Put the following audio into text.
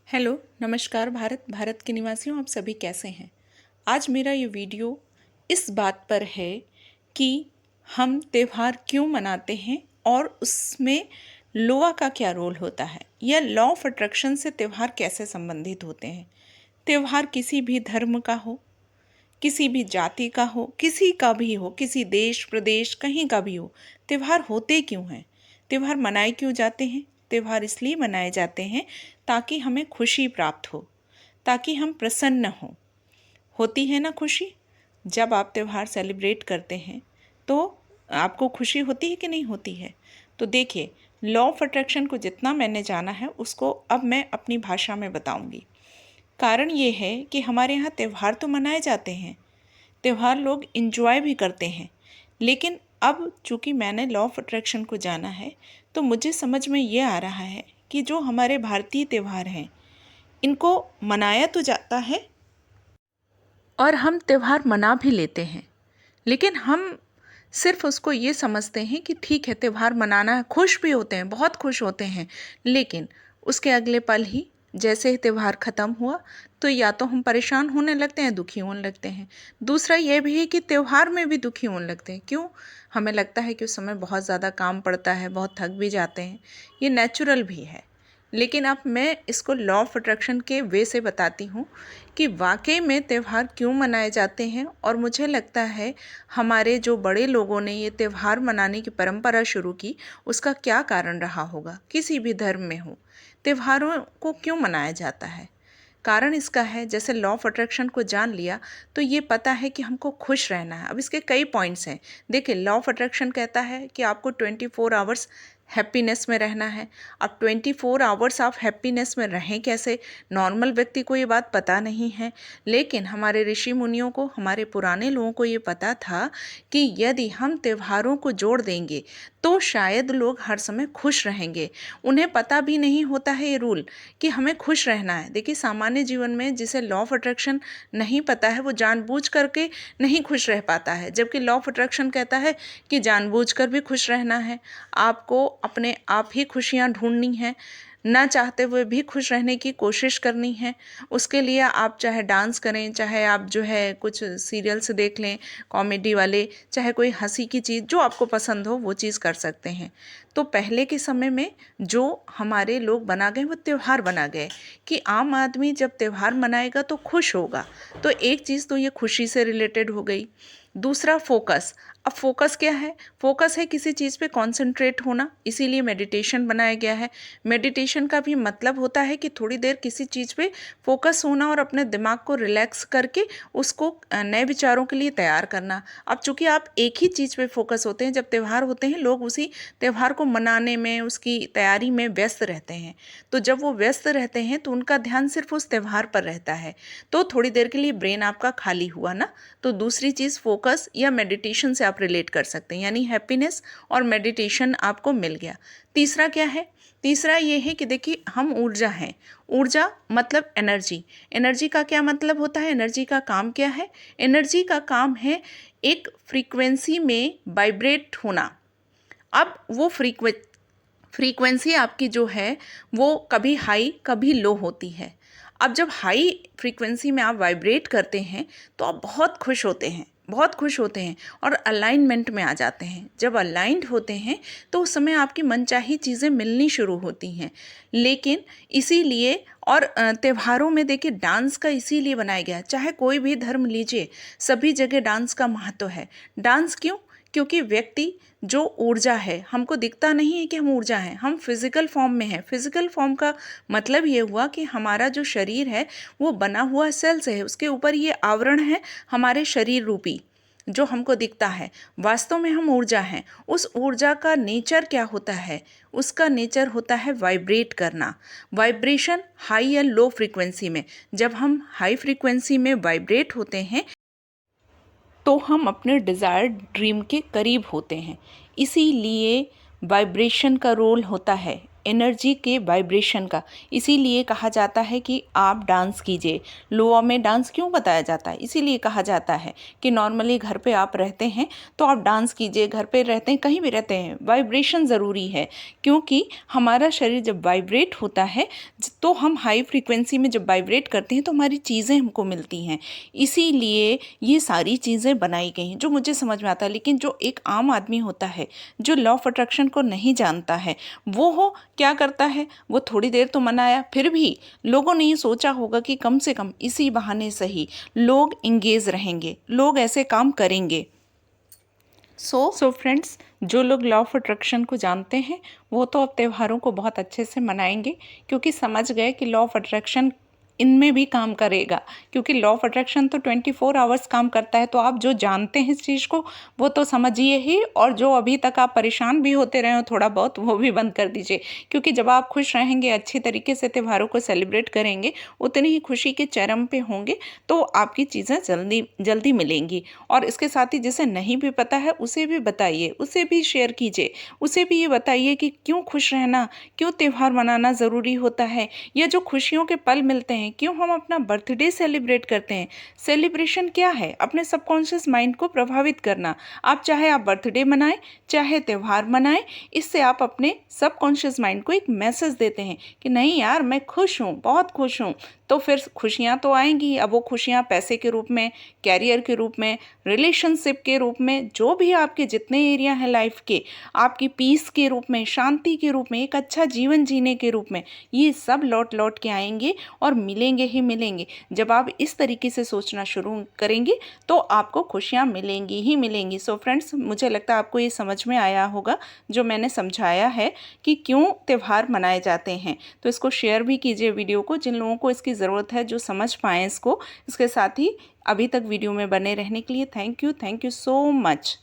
Hello नमस्कार भारत के निवासियों, आप सभी कैसे हैं। आज मेरा ये वीडियो इस बात पर है कि हम त्यौहार क्यों मनाते हैं और उसमें लोआ का क्या रोल होता है या लॉ ऑफ अट्रैक्शन से त्यौहार कैसे संबंधित होते हैं। त्यौहार किसी भी धर्म का हो, किसी भी जाति का हो, किसी का भी हो, किसी देश प्रदेश कहीं का भी हो, त्यौहार होते क्यों हैं, त्यौहार मनाए क्यों जाते हैं। त्यौहार इसलिए मनाए जाते हैं ताकि हमें खुशी प्राप्त हो, ताकि हम प्रसन्न हों। होती है ना खुशी, जब आप त्यौहार सेलिब्रेट करते हैं तो आपको खुशी होती है कि नहीं होती है। तो देखिए, लॉ ऑफ अट्रैक्शन को जितना मैंने जाना है उसको अब मैं अपनी भाषा में बताऊंगी। कारण ये है कि हमारे यहाँ त्यौहार तो मनाए जाते हैं, त्यौहार लोग इन्जॉय भी करते हैं, लेकिन अब चूँकि मैंने लॉ ऑफ अट्रैक्शन को जाना है तो मुझे समझ में ये आ रहा है कि जो हमारे भारतीय त्यौहार हैं इनको मनाया तो जाता है और हम त्यौहार मना भी लेते हैं, लेकिन हम सिर्फ उसको ये समझते हैं कि ठीक है त्यौहार मनाना है, खुश भी होते हैं, बहुत खुश होते हैं, लेकिन उसके अगले पल ही जैसे ही त्यौहार ख़त्म हुआ तो या तो हम परेशान होने लगते हैं, दुखी होने लगते हैं। दूसरा ये भी है कि त्यौहार में भी दुखी होने लगते हैं। क्यों? हमें लगता है कि उस समय बहुत ज़्यादा काम पड़ता है, बहुत थक भी जाते हैं, ये नेचुरल भी है। लेकिन अब मैं इसको लॉ ऑफ अट्रैक्शन के वे से बताती हूँ कि वाकई में त्यौहार क्यों मनाए जाते हैं। और मुझे लगता है हमारे जो बड़े लोगों ने ये त्यौहार मनाने की परंपरा शुरू की, उसका क्या कारण रहा होगा। किसी भी धर्म में हो, त्योहारों को क्यों मनाया जाता है, कारण इसका है, जैसे लॉ ऑफ अट्रैक्शन को जान लिया तो ये पता है कि हमको खुश रहना है। अब इसके कई पॉइंट्स हैं। देखिए, लॉ ऑफ अट्रैक्शन कहता है कि आपको 24 आवर्स हैप्पीनेस में रहना है। अब 24 आवर्स आप हैप्पीनेस में रहें कैसे, नॉर्मल व्यक्ति को ये बात पता नहीं है, लेकिन हमारे ऋषि मुनियों को, हमारे पुराने लोगों को ये पता था कि यदि हम त्योहारों को जोड़ देंगे तो शायद लोग हर समय खुश रहेंगे। उन्हें पता भी नहीं होता है ये रूल कि हमें खुश रहना है। देखिए, सामान्य जीवन में जिसे लॉ ऑफ अट्रैक्शन नहीं पता है वो जानबूझ करके नहीं खुश रह पाता है, जबकि लॉ ऑफ अट्रैक्शन कहता है कि जानबूझकर भी खुश रहना है। आपको अपने आप ही खुशियाँ ढूंढनी हैं, ना चाहते हुए भी खुश रहने की कोशिश करनी है। उसके लिए आप चाहे डांस करें, चाहे आप जो है कुछ सीरियल्स देख लें कॉमेडी वाले, चाहे कोई हंसी की चीज़ जो आपको पसंद हो वो चीज़ कर सकते हैं। तो पहले के समय में जो हमारे लोग बना गए वो त्यौहार बना गए कि आम आदमी जब त्यौहार मनाएगा तो खुश होगा। तो एक चीज़ तो ये खुशी से रिलेटेड हो गई। दूसरा फोकस। अब फोकस क्या है? फोकस है किसी चीज़ पे कंसंट्रेट होना, इसीलिए मेडिटेशन बनाया गया है। मेडिटेशन का भी मतलब होता है कि थोड़ी देर किसी चीज़ पे फोकस होना और अपने दिमाग को रिलैक्स करके उसको नए विचारों के लिए तैयार करना। अब चूंकि आप एक ही चीज़ पे फोकस होते हैं, जब त्यौहार होते हैं लोग उसी त्यौहार को मनाने में, उसकी तैयारी में व्यस्त रहते हैं। तो जब वो व्यस्त रहते हैं तो उनका ध्यान सिर्फ उस त्यौहार पर रहता है, तो थोड़ी देर के लिए ब्रेन आपका खाली हुआ ना। तो दूसरी चीज़ फोकस या मेडिटेशन से आप रिलेट कर सकते हैं, यानी हैप्पीनेस और मेडिटेशन आपको मिल गया। तीसरा क्या है? तीसरा ये है कि देखिए, हम ऊर्जा हैं। ऊर्जा मतलब एनर्जी। एनर्जी का क्या मतलब होता है? एनर्जी का काम क्या है? एनर्जी का काम है एक फ्रीक्वेंसी में वाइब्रेट होना। अब वो फ्रीक्वेंसी आपकी जो है वो कभी हाई कभी लो होती है। अब जब हाई फ्रीक्वेंसी में आप वाइब्रेट करते हैं तो आप बहुत खुश होते हैं, बहुत खुश होते हैं और अलाइनमेंट में आ जाते हैं। जब अलाइंड होते हैं तो उस समय आपकी मनचाही चीज़ें मिलनी शुरू होती हैं। लेकिन इसीलिए और त्योहारों में देखिए डांस का इसीलिए बनाया गया है, चाहे कोई भी धर्म लीजिए, सभी जगह डांस का महत्व है। डांस क्यों? क्योंकि व्यक्ति जो ऊर्जा है, हमको दिखता नहीं है कि हम ऊर्जा हैं, हम फिजिकल फॉर्म में हैं। फिजिकल फॉर्म का मतलब ये हुआ कि हमारा जो शरीर है वो बना हुआ सेल से है, उसके ऊपर ये आवरण है हमारे शरीर रूपी जो हमको दिखता है। वास्तव में हम ऊर्जा हैं। उस ऊर्जा का नेचर क्या होता है? उसका नेचर होता है वाइब्रेट करना। वाइब्रेशन हाई या लो फ्रीक्वेंसी में, जब हम हाई फ्रीक्वेंसी में वाइब्रेट होते हैं तो हम अपने डिज़ायर्ड ड्रीम के करीब होते हैं। इसीलिए वाइब्रेशन का रोल होता है, एनर्जी के वाइब्रेशन का। इसीलिए कहा जाता है कि आप डांस कीजिए। लॉ में डांस क्यों बताया जाता है? इसीलिए कहा जाता है कि नॉर्मली घर पे आप रहते हैं तो आप डांस कीजिए, घर पे रहते हैं, कहीं भी रहते हैं, वाइब्रेशन ज़रूरी है। क्योंकि हमारा शरीर जब वाइब्रेट होता है तो हम हाई फ्रीक्वेंसी में जब वाइब्रेट करते हैं तो हमारी चीज़ें हमको मिलती हैं। इसीलिए ये सारी चीज़ें बनाई गई हैं जो मुझे समझ में आता है। लेकिन जो एक आम आदमी होता है जो लॉ ऑफ अट्रैक्शन को नहीं जानता है, वो क्या करता है, वो थोड़ी देर तो मनाया, फिर भी लोगों ने ये सोचा होगा कि कम से कम इसी बहाने से ही लोग इंगेज रहेंगे, लोग ऐसे काम करेंगे। सो फ्रेंड्स, जो लोग लॉ ऑफ अट्रैक्शन को जानते हैं वो तो अब त्योहारों को बहुत अच्छे से मनाएंगे, क्योंकि समझ गए कि लॉ ऑफ अट्रैक्शन इनमें भी काम करेगा। क्योंकि लॉ ऑफ अट्रैक्शन तो 24 आवर्स काम करता है। तो आप जो जानते हैं इस चीज़ को वो तो समझिए ही, और जो अभी तक आप परेशान भी होते रहे हो थोड़ा बहुत, वो भी बंद कर दीजिए। क्योंकि जब आप खुश रहेंगे, अच्छी तरीके से त्योहारों को सेलिब्रेट करेंगे, उतनी ही खुशी के चरम पे होंगे, तो आपकी चीज़ें जल्दी जल्दी मिलेंगी। और इसके साथ ही जिसे नहीं भी पता है उसे भी बताइए, उसे भी शेयर कीजिए, उसे भी ये बताइए कि क्यों खुश रहना, क्यों त्यौहार मनाना ज़रूरी होता है, या जो खुशियों के पल मिलते हैं, क्यों हम अपना बर्थडे सेलिब्रेट करते हैं। सेलिब्रेशन क्या है? अपने सबकॉन्शियस माइंड को प्रभावित करना। आप चाहे आप बर्थडे मनाएं, चाहे त्यौहार मनाएं, इससे आप अपने सबकॉन्शियस माइंड को एक मैसेज देते हैं कि नहीं यार, मैं खुश हूँ, बहुत खुश हूँ। तो फिर खुशियाँ तो आएंगी। अब वो खुशियाँ पैसे के रूप में, कैरियर के रूप में, रिलेशनशिप के रूप में, जो भी आपके जितने एरिया हैं लाइफ के, आपकी पीस के रूप में, शांति के रूप में, एक अच्छा जीवन जीने के रूप में, ये सब लौट लौट के आएंगे और मिलेंगे ही मिलेंगे। जब आप इस तरीके से सोचना शुरू करेंगे तो आपको खुशियाँ मिलेंगी ही मिलेंगी। सो फ्रेंड्स, मुझे लगता है आपको ये समझ में आया होगा जो मैंने समझाया है कि क्यों त्यौहार मनाए जाते हैं। तो इसको शेयर भी कीजिए वीडियो को, जिन लोगों को इसकी ज़रूरत है, जो समझ पाएँ इसको। इसके साथ ही अभी तक वीडियो में बने रहने के लिए थैंक यू सो मच।